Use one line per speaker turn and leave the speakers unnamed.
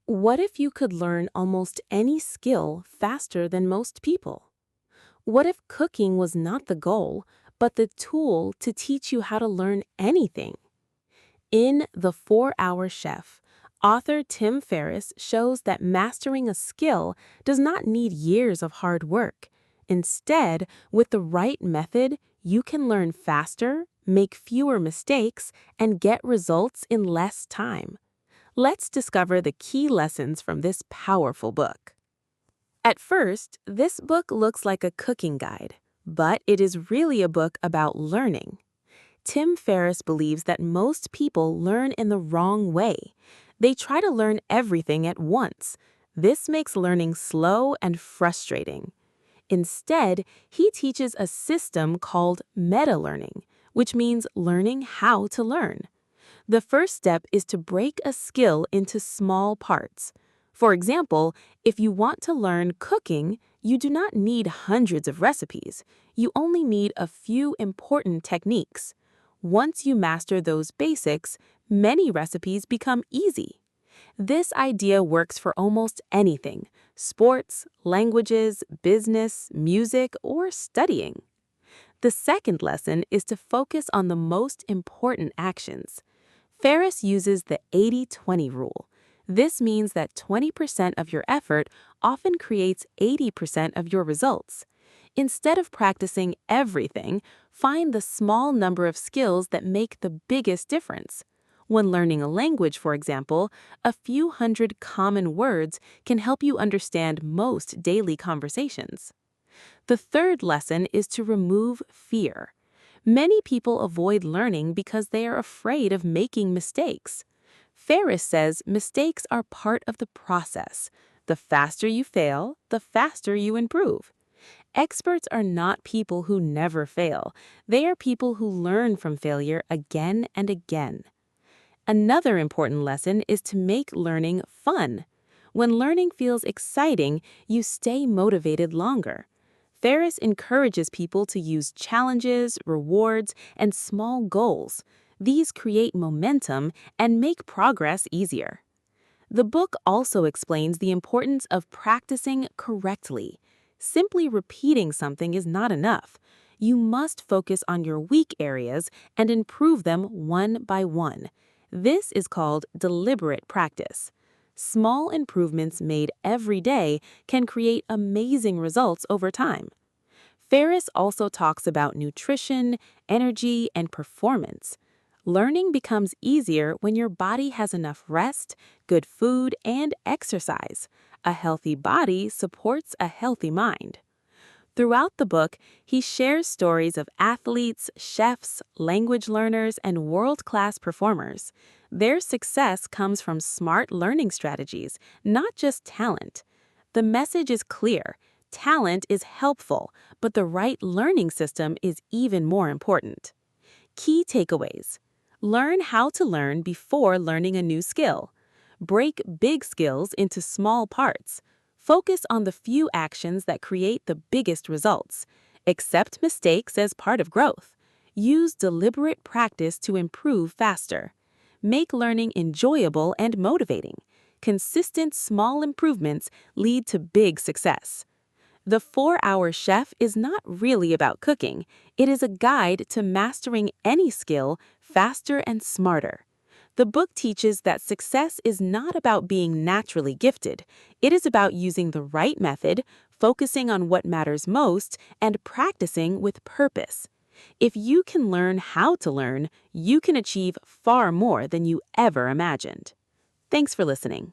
What if you could learn almost any skill faster than most people? What if cooking was not the goal, but the tool to teach you how to learn anything? In The 4-Hour Chef, author Tim Ferriss shows that mastering a skill does not need years of hard work. Instead, with the right method, you can learn faster, make fewer mistakes, and get results in less time. Let's discover the key lessons from this powerful book. At first, this book looks like a cooking guide, but it is really a book about learning. Tim Ferriss believes that most people learn in the wrong way. They try to learn everything at once. This makes learning slow and frustrating. Instead, he teaches a system called meta-learning, which means learning how to learn. The first step is to break a skill into small parts. For example, if you want to learn cooking, you do not need hundreds of recipes. You only need a few important techniques. Once you master those basics, many recipes become easy. This idea works for almost anything: sports, languages, business, music, or studying. The second lesson is to focus on the most important actions. Ferriss uses the 80-20 rule. This means that 20% of your effort often creates 80% of your results. Instead of practicing everything, find the small number of skills that make the biggest difference. When learning a language, for example, a few hundred common words can help you understand most daily conversations. The third lesson is to remove fear. Many people avoid learning because they are afraid of making mistakes. Ferriss says mistakes are part of the process. The faster you fail, the faster you improve. Experts are not people who never fail. They are people who learn from failure again and again. Another important lesson is to make learning fun. When learning feels exciting, you stay motivated longer. Ferriss encourages people to use challenges, rewards, and small goals. These create momentum and make progress easier. The book also explains the importance of practicing correctly. Simply repeating something is not enough. You must focus on your weak areas and improve them one by one. This is called deliberate practice. Small improvements made every day can create amazing results over time. Ferriss also talks about nutrition, energy, and performance. Learning becomes easier when your body has enough rest, good food, and exercise. A healthy body supports a healthy mind. Throughout the book, he shares stories of athletes, chefs, language learners, and world-class performers. Their success comes from smart learning strategies, not just talent. The message is clear: talent is helpful, but the right learning system is even more important. Key takeaways: learn how to learn before learning a new skill. Break big skills into small parts. Focus on the few actions that create the biggest results. Accept mistakes as part of growth. Use deliberate practice to improve faster. Make learning enjoyable and motivating. Consistent small improvements lead to big success. The 4-Hour Chef is not really about cooking. It is a guide to mastering any skill faster and smarter. The book teaches that success is not about being naturally gifted. It is about using the right method, focusing on what matters most, and practicing with purpose. If you can learn how to learn, you can achieve far more than you ever imagined. Thanks for listening.